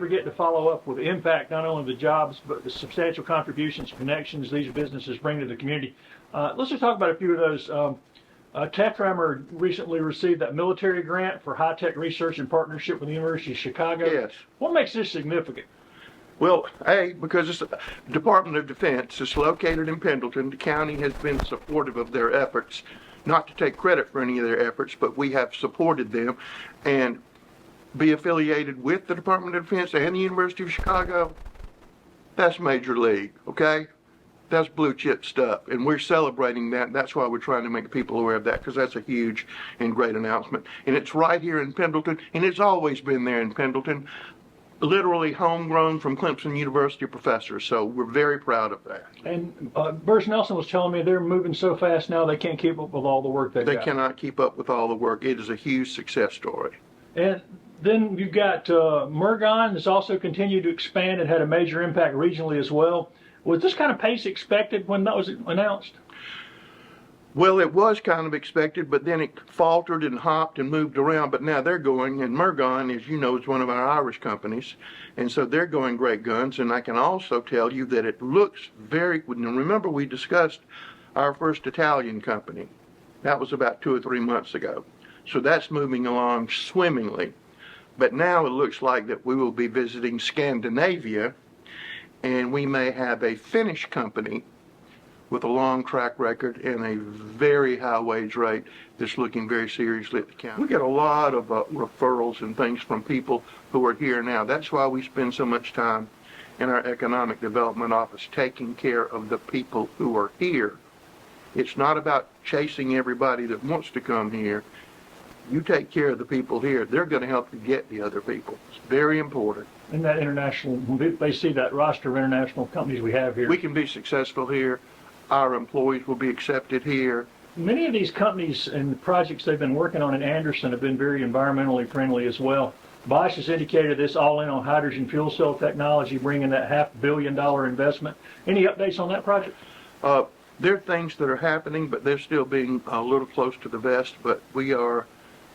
forget to follow up with the impact, not only the jobs, but the substantial contributions, connections these businesses bring to the community. Let's just talk about a few of those. Techrammer recently received that military grant for high-tech research in partnership with the University of Chicago. Yes. What makes this significant? Well, because it's the Department of Defense. It's located in Pendleton. The county has been supportive of their efforts. Not to take credit for any of their efforts, but we have supported them. And be affiliated with the Department of Defense and the University of Chicago, that's major league, okay? That's blue chip stuff, and we're celebrating that. That's why we're trying to make people aware of that, because that's a huge and great announcement. And it's right here in Pendleton, and it's always been there in Pendleton, literally homegrown from Clemson University professors. So we're very proud of that. And Burris Nelson was telling me they're moving so fast now they can't keep up with all the work they've got. They cannot keep up with all the work. It is a huge success story. And then you've got Mergon has also continued to expand and had a major impact regionally as well. Was this kind of pace expected when that was announced? Well, it was kind of expected, but then it faltered and hopped and moved around. But now they're going, and Mergon, as you know, is one of our Irish companies, and so they're going great guns. And I can also tell you that it looks very. And remember, we discussed our first Italian company. That was about 2 or 3 months ago. So that's moving along swimmingly. But now it looks like that we will be visiting Scandinavia, and we may have a Finnish company with a long track record and a very high wage rate that's looking very seriously at the county. We get a lot of referrals and things from people who are here now. That's why we spend so much time in our economic development office taking care of the people who are here. It's not about chasing everybody that wants to come here. You take care of the people here, they're going to help you get the other people. It's very important. And that international, they see that roster of international companies we have here. We can be successful here. Our employees will be accepted here. Many of these companies and the projects they've been working on in Anderson have been very environmentally friendly as well. Bosch has indicated this all in on hydrogen fuel cell technology, bringing that $500 million investment. Any updates on that project? There are things that are happening, but they're still being a little close to the vest. But we are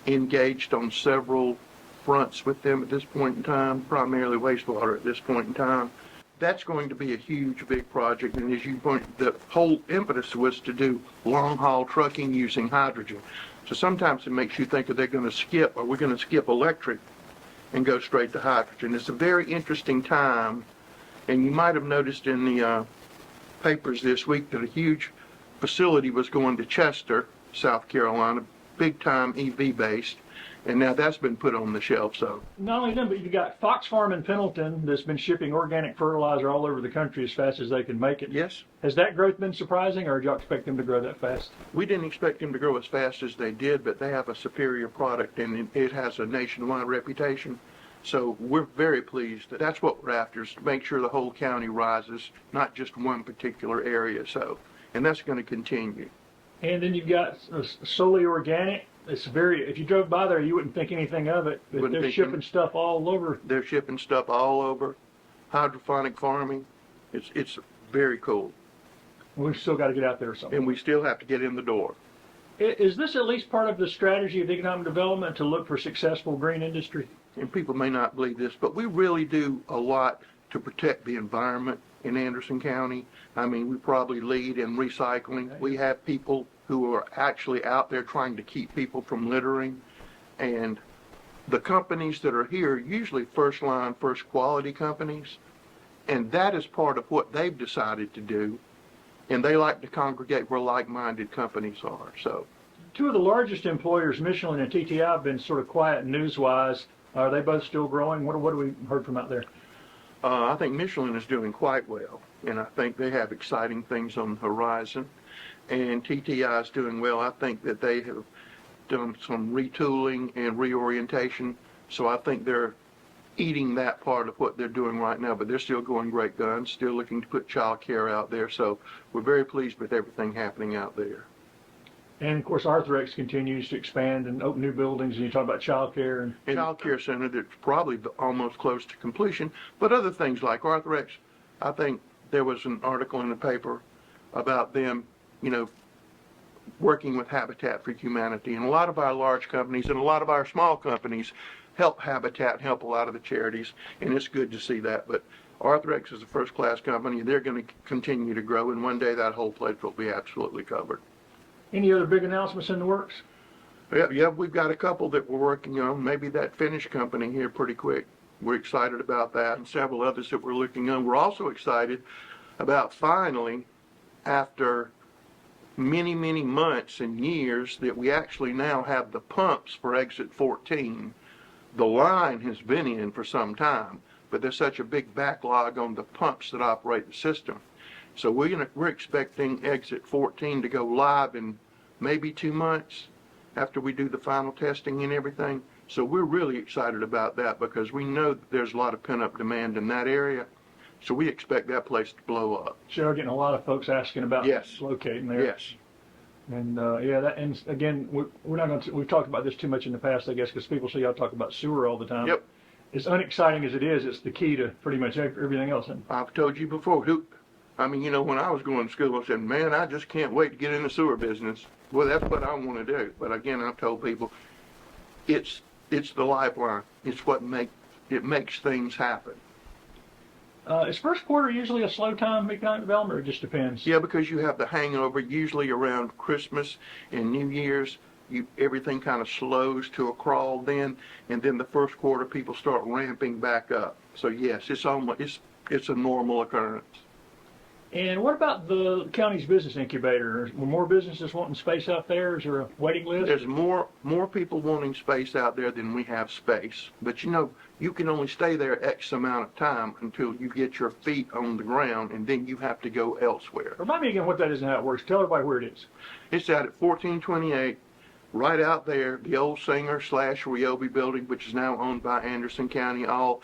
engaged on several fronts with them at this point in time, primarily wastewater at this point in time. That's going to be a huge, big project, and as you point, the whole impetus was to do long-haul trucking using hydrogen. So sometimes it makes you think, are they going to skip, are we going to skip electric and go straight to hydrogen? It's a very interesting time, and you might have noticed in the papers this week that a huge facility was going to Chester, South Carolina, big-time EV-based, and now that's been put on the shelf. So not only them, but you've got Fox Farm in Pendleton that's been shipping organic fertilizer all over the country as fast as they can make it. Yes. Has that growth been surprising, or did y'all expect them to grow that fast? We didn't expect them to grow as fast as they did, but they have a superior product, and it has a nationwide reputation. So we're very pleased. That's what we're after, is to make sure the whole county rises, not just one particular area. So, and that's going to continue. And then you've got solely organic. It's very, if you drove by there, you wouldn't think anything of it, but they're shipping stuff all over. They're shipping stuff all over. Hydroponic farming. It's very cool. We've still got to get out there or something. And we still have to get in the door. Is this at least part of the strategy of economic development to look for successful green industry? And people may not believe this, but we really do a lot to protect the environment in Anderson County. I mean, we probably lead in recycling. We have people who are actually out there trying to keep people from littering. And the companies that are here are usually first line, first quality companies. And that is part of what they've decided to do. And they like to congregate where like-minded companies are. So, two of the largest employers, Michelin and TTI, have been sort of quiet news-wise. Are they both still growing? What have we heard from out there? I think Michelin is doing quite well, and I think they have exciting things on the horizon. And TTI is doing well. I think that they have done some retooling and reorientation, so I think they're eating that part of what they're doing right now, but they're still going great guns, still looking to put child care out there, so we're very pleased with everything happening out there. And of course, Arthrex continues to expand and open new buildings, and you talk about child care. And child care center that's probably almost close to completion, but other things like Arthrex, I think there was an article in the paper about them, working with Habitat for Humanity, and a lot of our large companies and a lot of our small companies help Habitat, help a lot of the charities, and it's good to see that. But Arthrex is a first-class company. They're going to continue to grow, and one day that whole place will be absolutely covered. Any other big announcements in the works? Yeah, we've got a couple that we're working on. Maybe that Finnish company here pretty quick. We're excited about that, and several others that we're looking on. We're also excited about finally, after many, many months and years, that we actually now have the pumps for Exit 14. The line has been in for some time, but there's such a big backlog on the pumps that operate the system. So we're expecting Exit 14 to go live in maybe 2 months after we do the final testing and everything. So we're really excited about that because we know that there's a lot of pent-up demand in that area. So we expect that place to blow up. Sure, getting a lot of folks asking about Yes. locating there. Yes. And yeah, that, and again, we're not going to, we've talked about this too much in the past, I guess, because people see y'all talk about sewer all the time. Yep. As unexciting as it is, it's the key to pretty much everything else. And I've told you before, when I was going to school, I said, man, I just can't wait to get in the sewer business. Well, that's what I want to do. But again, I've told people, it's the lifeline. It's what makes things happen. is first quarter usually a slow time in economic development, or it just depends? Yeah, because you have the hangover usually around Christmas and New Year's. Everything kind of slows to a crawl then, and then the first quarter people start ramping back up. So yes, it's a normal occurrence. And what about the county's business incubator? Were more businesses wanting space out there? Is there a waiting list? There's more people wanting space out there than we have space. But you can only stay there X amount of time until you get your feet on the ground, and then you have to go elsewhere. Remind me again what that is and how it works. Tell everybody where it is. It's out at 1428, right out there, the old Singer/Ryobi building, which is now owned by Anderson County, all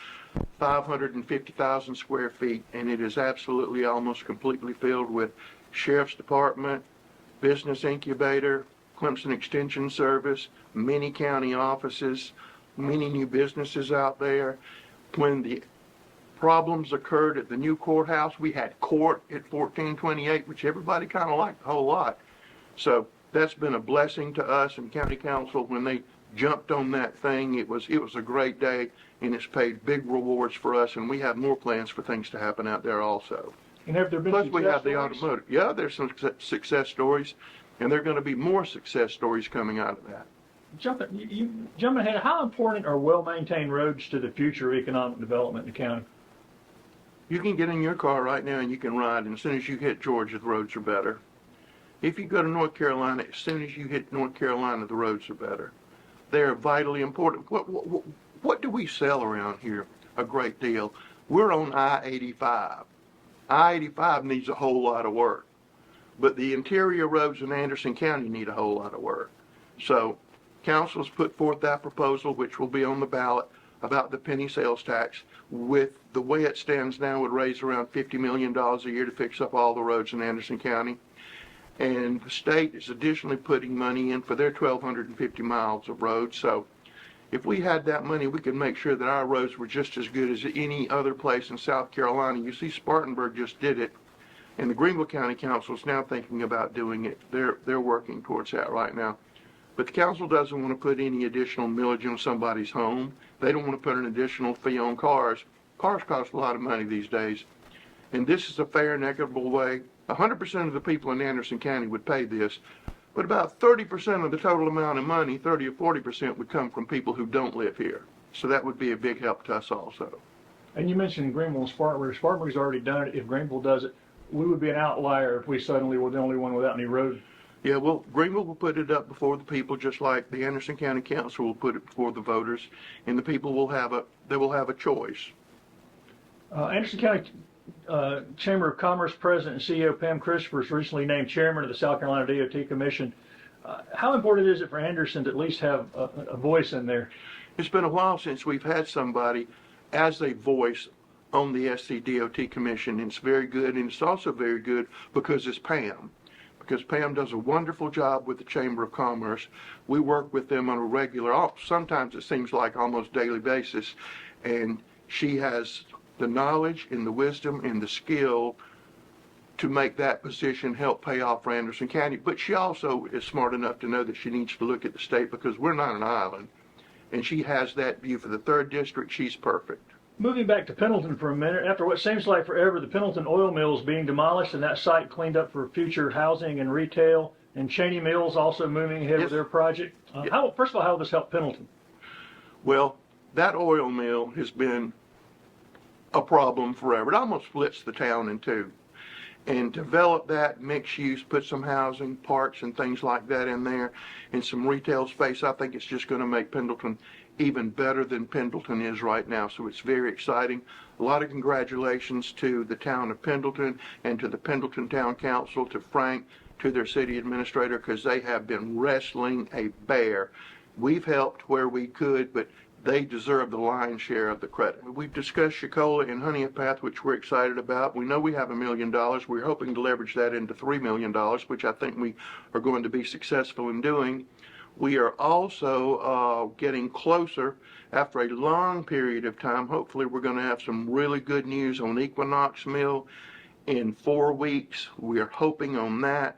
550,000 square feet, and it is absolutely almost completely filled with Sheriff's Department, Business Incubator, Clemson Extension Service, many county offices, many new businesses out there. When the problems occurred at the new courthouse, we had court at 1428, which everybody kind of liked a whole lot. So that's been a blessing to us and county council when they jumped on that thing. It was a great day, and it's paid big rewards for us, and we have more plans for things to happen out there also. And have there been Plus we have the stories? automotive. Yeah, there's some success stories, and there are going to be more success stories coming out of that. Jumping ahead, how important are well-maintained roads to the future of economic development in the county? You can get in your car right now and you can ride, and as soon as you hit Georgia, the roads are better. If you go to North Carolina, as soon as you hit North Carolina, the roads are better. They're vitally important. What do we sell around here a great deal? We're on I-85. I-85 needs a whole lot of work, but the interior roads in Anderson County need a whole lot of work. So council's put forth that proposal, which will be on the ballot, about the penny sales tax. With the way it stands now, would raise around $50 million a year to fix up all the roads in Anderson County. And the state is additionally putting money in for their 1,250 miles of roads. So if we had that money, we could make sure that our roads were just as good as any other place in South Carolina. You see, Spartanburg just did it, and the Greenville County Council is now thinking about doing it. They're working towards that right now. But the council doesn't want to put any additional millage on somebody's home. They don't want to put an additional fee on cars. Cars cost a lot of money these days. And this is a fair and equitable way. 100% of the people in Anderson County would pay this, but about 30% of the total amount of money, 30 or 40%, would come from people who don't live here. So that would be a big help to us also. And you mentioned Greenville and Spartanburg. Spartanburg's already done it. If Greenville does it, we would be an outlier if we suddenly were the only one without any road. Yeah, well, Greenville will put it up before the people, just like the Anderson County Council will put it before the voters, and the people will have a choice. Anderson County Chamber of Commerce President and CEO Pam Christopher was recently named chairman of the South Carolina DOT Commission. How important is it for Anderson to at least have a voice in there? It's been a while since we've had somebody as a voice on the SCDOT Commission, and it's very good, and it's also very good because it's Pam. Because Pam does a wonderful job with the Chamber of Commerce. We work with them on a regular, sometimes it seems like almost daily basis, and she has the knowledge and the wisdom and the skill to make that position help pay off for Anderson County. But she also is smart enough to know that she needs to look at the state, because we're not an island. and she has that view for the 3rd District. She's perfect. Moving back to Pendleton for a minute, after what seems like forever, the Pendleton oil mill is being demolished and that site cleaned up for future housing and retail, and Cheney Mills also moving ahead Yes. with their project. First of all, how will this help Pendleton? Well, that oil mill has been a problem forever. It almost splits the town in two. And develop that mixed use, put some housing, parks and things like that in there, and some retail space. I think it's just going to make Pendleton even better than Pendleton is right now. So it's very exciting. A lot of congratulations to the town of Pendleton and to the Pendleton Town Council, to Frank, to their city administrator, because they have been wrestling a bear. We've helped where we could, but they deserve the lion's share of the credit. We've discussed Shakola and Honeypath, which we're excited about. We know we have $1 million. We're hoping to leverage that into $3 million, which I think we are going to be successful in doing. We are also getting closer after a long period of time. Hopefully we're going to have some really good news on Equinox Mill in 4 weeks. We are hoping on that.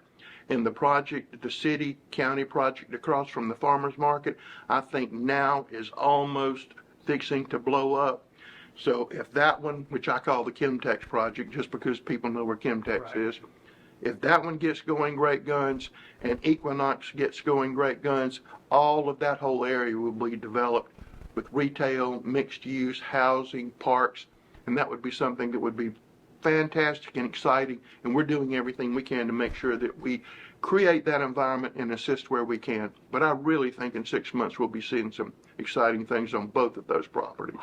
And the project, the city county project across from the farmers market, I think now is almost fixing to blow up. So if that one, which I call the Chemtex project just because people know where Chemtex is, if that one gets going great guns and Equinox gets going great guns, all of that whole area will be developed with retail, mixed use, housing, parks, and that would be something that would be fantastic and exciting, and we're doing everything we can to make sure that we create that environment and assist where we can. But I really think in 6 months we'll be seeing some exciting things on both of those properties.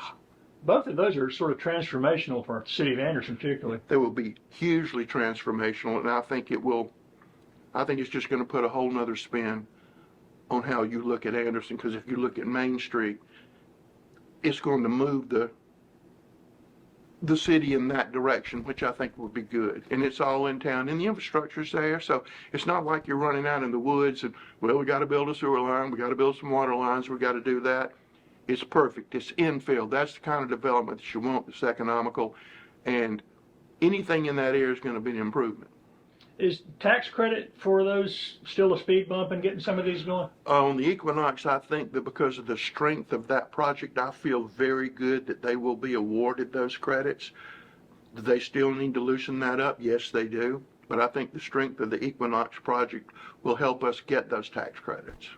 Both of those are sort of transformational for the city of Anderson, particularly. They will be hugely transformational, and I think it's just going to put a whole nother spin on how you look at Anderson, because if you look at Main Street, it's going to move the city in that direction, which I think would be good. And it's all in town, and the infrastructure's there, so it's not like you're running out in the woods and, well, we got to build a sewer line, we got to build some water lines, we got to do that. It's perfect. It's infill. That's the kind of development that you want that's economical, and anything in that area is going to be an improvement. Is tax credit for those still a speed bump in getting some of these going? On the Equinox, I think that because of the strength of that project, I feel very good that they will be awarded those credits. Do they still need to loosen that up? Yes, they do. But I think the strength of the Equinox project will help us get those tax credits.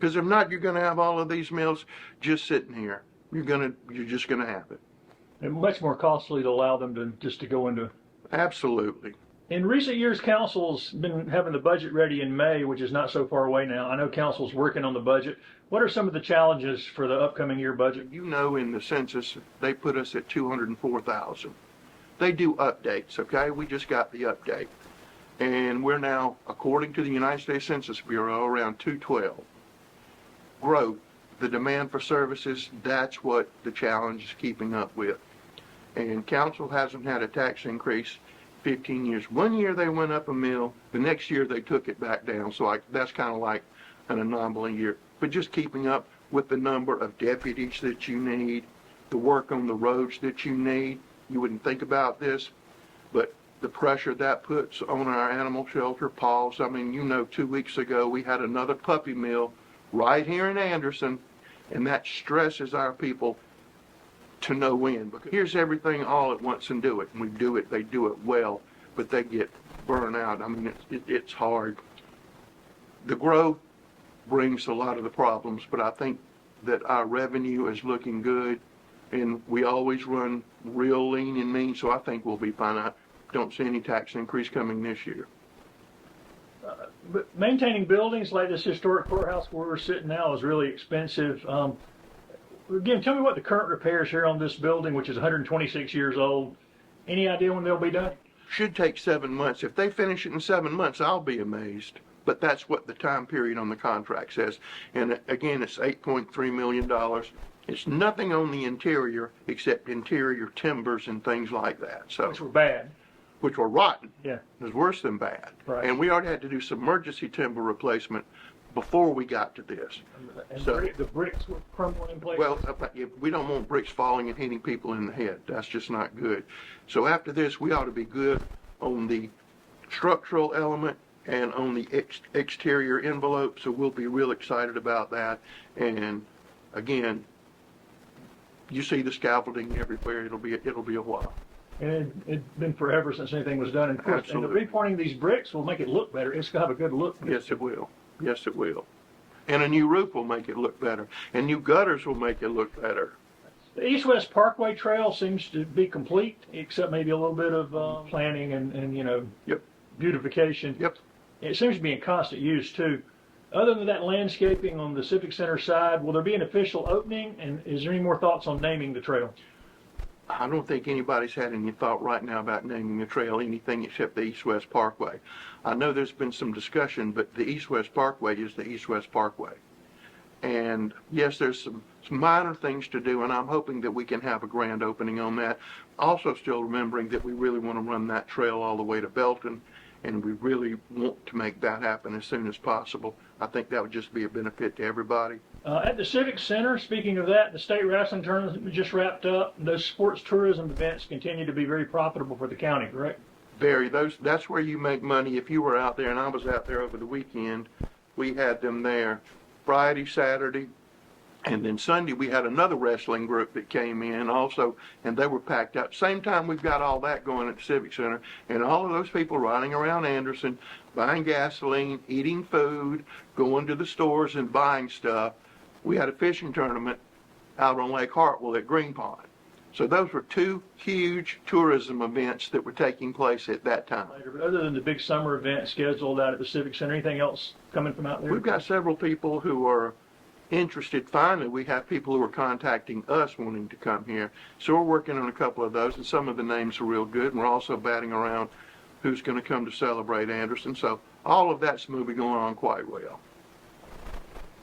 Because if not, you're going to have all of these mills just sitting here. You're just going to have it. And much more costly to allow them to go into. Absolutely. In recent years, council's been having the budget ready in May, which is not so far away now. I know council's working on the budget. What are some of the challenges for the upcoming year budget? You know, in the census, they put us at 204,000. They do updates, okay? We just got the update. And we're now, according to the United States Census Bureau, around 212. Growth, the demand for services, that's what the challenge is keeping up with. And council hasn't had a tax increase 15 years. 1 year they went up a mill, the next year they took it back down. So that's kind of like an anomaly year. But just keeping up with the number of deputies that you need, the work on the roads that you need. You wouldn't think about this, but the pressure that puts on our animal shelter, Paul's. I mean, 2 weeks ago we had another puppy mill right here in Anderson, and that stresses our people to no end. Because here's everything all at once and do it. And we do it, they do it well, but they get burned out. I mean, it's hard. The growth brings a lot of the problems, but I think that our revenue is looking good, and we always run real lean and mean, so I think we'll be fine. I don't see any tax increase coming this year. But maintaining buildings like this historic courthouse where we're sitting now is really expensive. Again, tell me what the current repairs here on this building, which is 126 years old. Any idea when they'll be done? Should take 7 months. If they finish it in 7 months, I'll be amazed. But that's what the time period on the contract says. And again, it's $8.3 million. It's nothing on the interior except interior timbers and things like that. So, Which were bad. Which were rotten. Yeah. It was worse than bad. Right. And we already had to do some emergency timber replacement before we got to this. And So- the bricks were crumbling in place. Well, we don't want bricks falling and hitting people in the head. That's just not good. So after this, we ought to be good on the structural element and on the exterior envelope. So we'll be real excited about that. And again, you see the scaffolding everywhere. It'll be a while. And it's been forever since anything was done. And of course, and the Absolutely. repointing these bricks will make it look better. It's gonna have a good look. Yes, it will. Yes, it will. And a new roof will make it look better. And new gutters will make it look better. The East-West Parkway Trail seems to be complete, except maybe a little bit of planning and Yep. beautification. Yep. It seems to be in constant use too. Other than that landscaping on the Civic Center side, will there be an official opening? And is there any more thoughts on naming the trail? I don't think anybody's had any thought right now about naming the trail anything except the East-West Parkway. I know there's been some discussion, but the East-West Parkway is the East-West Parkway. And yes, there's some minor things to do, and I'm hoping that we can have a grand opening on that. Also still remembering that we really want to run that trail all the way to Belton, and we really want to make that happen as soon as possible. I think that would just be a benefit to everybody. At the Civic Center, speaking of that, the state wrestling tournament just wrapped up. Those sports tourism events continue to be very profitable for the county, correct? That's where you make money. If you were out there, and I was out there over the weekend, we had them there Friday, Saturday, and then Sunday we had another wrestling group that came in also, and they were packed out. Same time we've got all that going at the Civic Center, and all of those people riding around Anderson, buying gasoline, eating food, going to the stores and buying stuff. We had a fishing tournament out on Lake Hartwell at Green Pond. So those were two huge tourism events that were taking place at that time. Later, but other than the big summer event scheduled out at the Civic Center, anything else coming from out there? We've got several people who are interested. Finally, we have people who are contacting us wanting to come here. So we're working on a couple of those, and some of the names are real good. And we're also batting around who's going to come to celebrate Anderson. So all of that's moving along quite well.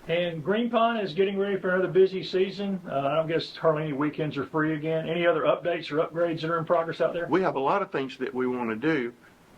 And Green Pond is getting ready for another busy season. I don't guess hardly any weekends are free again. Any other updates or upgrades that are in progress out there? We have a lot of things that we want to do,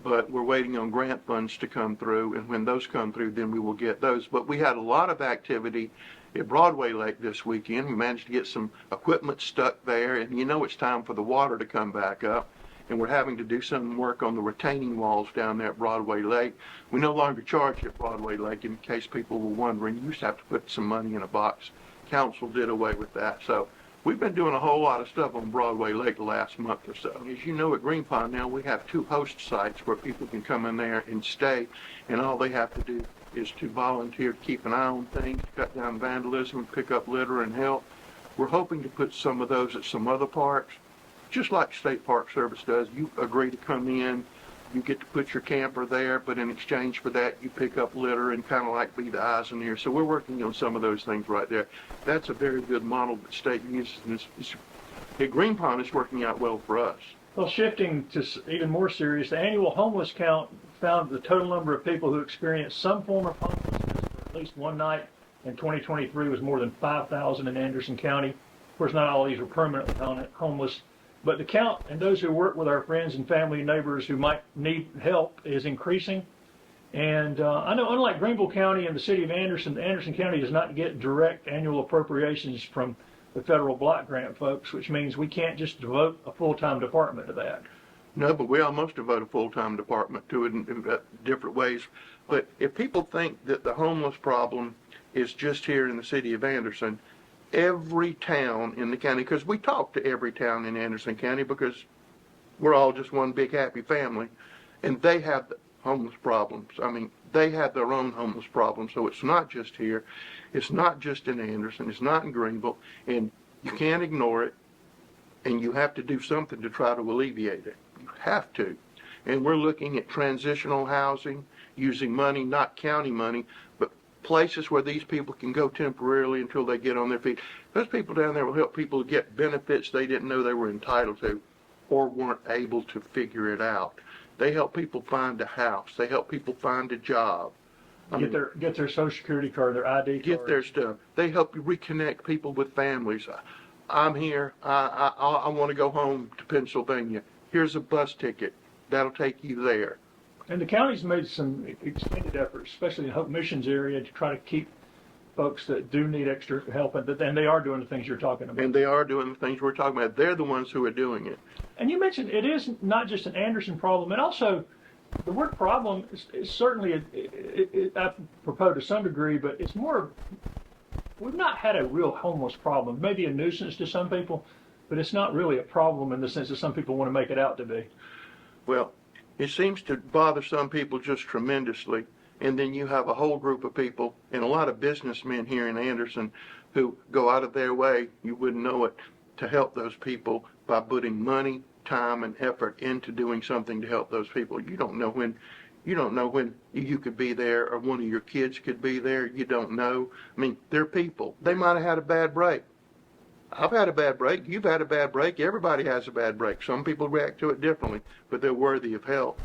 but we're waiting on grant funds to come through, and when those come through, then we will get those. But we had a lot of activity at Broadway Lake this weekend. We managed to get some equipment stuck there, and it's time for the water to come back up. And we're having to do some work on the retaining walls down there at Broadway Lake. We no longer charge at Broadway Lake, in case people were wondering. You used to have to put some money in a box. Council did away with that. So we've been doing a whole lot of stuff on Broadway Lake the last month or so. As you know, at Green Pond now, we have 2 host sites where people can come in there and stay, and all they have to do is to volunteer to keep an eye on things, cut down vandalism, pick up litter, and help. We're hoping to put some of those at some other parks. Just like State Park Service does, you agree to come in, you get to put your camper there, but in exchange for that, you pick up litter and kind of like be the eyes and ears. So we're working on some of those things right there. That's a very good model that state uses. And at Green Pond, it's working out well for us. Well, shifting to even more serious, the annual homeless count found the total number of people who experienced some form of homelessness for at least one night in 2023 was more than 5,000 in Anderson County. Of course, not all of these were permanently homeless. But the count and those who work with our friends and family and neighbors who might need help is increasing. And I know unlike Greenville County and the city of Anderson, Anderson County does not get direct annual appropriations from the federal block grant folks, which means we can't just devote a full-time department to that. No, but we almost devote a full-time department to it in different ways. But if people think that the homeless problem is just here in the city of Anderson, every town in the county, because we talk to every town in Anderson County because we're all just one big happy family, and they have the homeless problems. I mean, they have their own homeless problems, so it's not just here. It's not just in Anderson. It's not in Greenville, and you can't ignore it, and you have to do something to try to alleviate it. You have to. And we're looking at transitional housing, using money, not county money, but places where these people can go temporarily until they get on their feet. Those people down there will help people get benefits they didn't know they were entitled to or weren't able to figure it out. They help people find a house. They help people find a job. Get their Social Security card, their ID card. Get their stuff. They help you reconnect people with families. I'm here. I want to go home to Pennsylvania. Here's a bus ticket. That'll take you there. And the county's made some extended efforts, especially in the Hope Missions area, to try to keep folks that do need extra help, and they are doing the things you're talking about. And they are doing the things we're talking about. They're the ones who are doing it. And you mentioned it is not just an Anderson problem, and also the word problem is certainly apropos to some degree, but it's more we've not had a real homeless problem. Maybe a nuisance to some people, but it's not really a problem in the sense that some people want to make it out to be. Well, it seems to bother some people just tremendously. And then you have a whole group of people and a lot of businessmen here in Anderson who go out of their way, you wouldn't know it, to help those people by putting money, time, and effort into doing something to help those people. You don't know when you could be there or one of your kids could be there. You don't know. I mean, they're people. They might have had a bad break. I've had a bad break. You've had a bad break. Everybody has a bad break. Some people react to it differently, but they're worthy of help.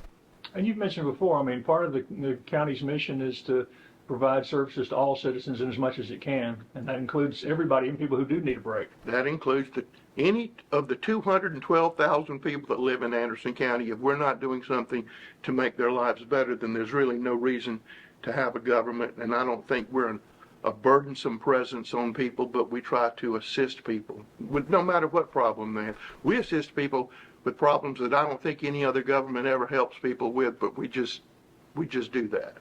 And you've mentioned before, I mean, part of the county's mission is to provide services to all citizens in as much as it can, and that includes everybody, even people who do need a break. That includes any of the 212,000 people that live in Anderson County. If we're not doing something to make their lives better, then there's really no reason to have a government, and I don't think we're a burdensome presence on people, but we try to assist people with no matter what problem they have. We assist people with problems that I don't think any other government ever helps people with, but we just do that.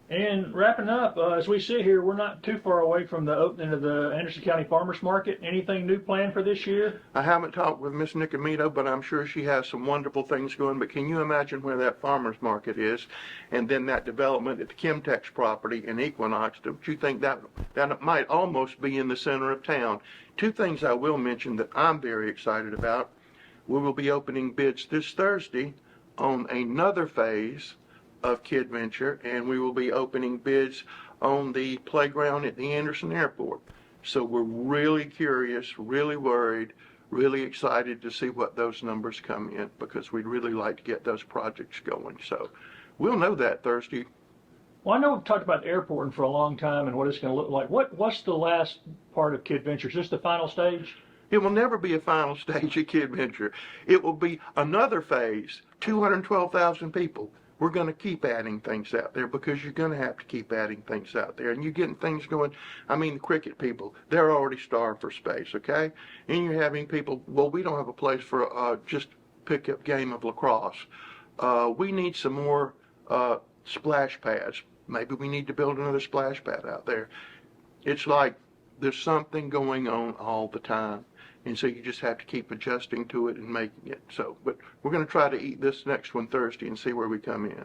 And wrapping up, as we sit here, we're not too far away from the opening of the Anderson County Farmers Market. Anything new planned for this year? I haven't talked with Miss Nicomito, but I'm sure she has some wonderful things going. But can you imagine where that farmers market is, and then that development at the Chemtex property in Equinox? Don't you think that might almost be in the center of town? Two things I will mention that I'm very excited about. We will be opening bids this Thursday on another phase of Kid Venture, and we will be opening bids on the playground at the Anderson Airport. So we're really curious, really worried, really excited to see what those numbers come in, because we'd really like to get those projects going. So we'll know that Thursday. Well, I know we've talked about the airport for a long time and what it's going to look like. What's the last part of Kid Venture? Is this the final stage? It will never be a final stage of Kid Venture. It will be another phase, 212,000 people. We're going to keep adding things out there because you're going to have to keep adding things out there. And you're getting things going. I mean, the cricket people, they're already starved for space, okay? And you're having people, well, we don't have a place for just pickup game of lacrosse. We need some more splash pads. Maybe we need to build another splash pad out there. It's like there's something going on all the time. And so you just have to keep adjusting to it and making it. So, but we're going to try to eat this next one Thursday and see where we come in.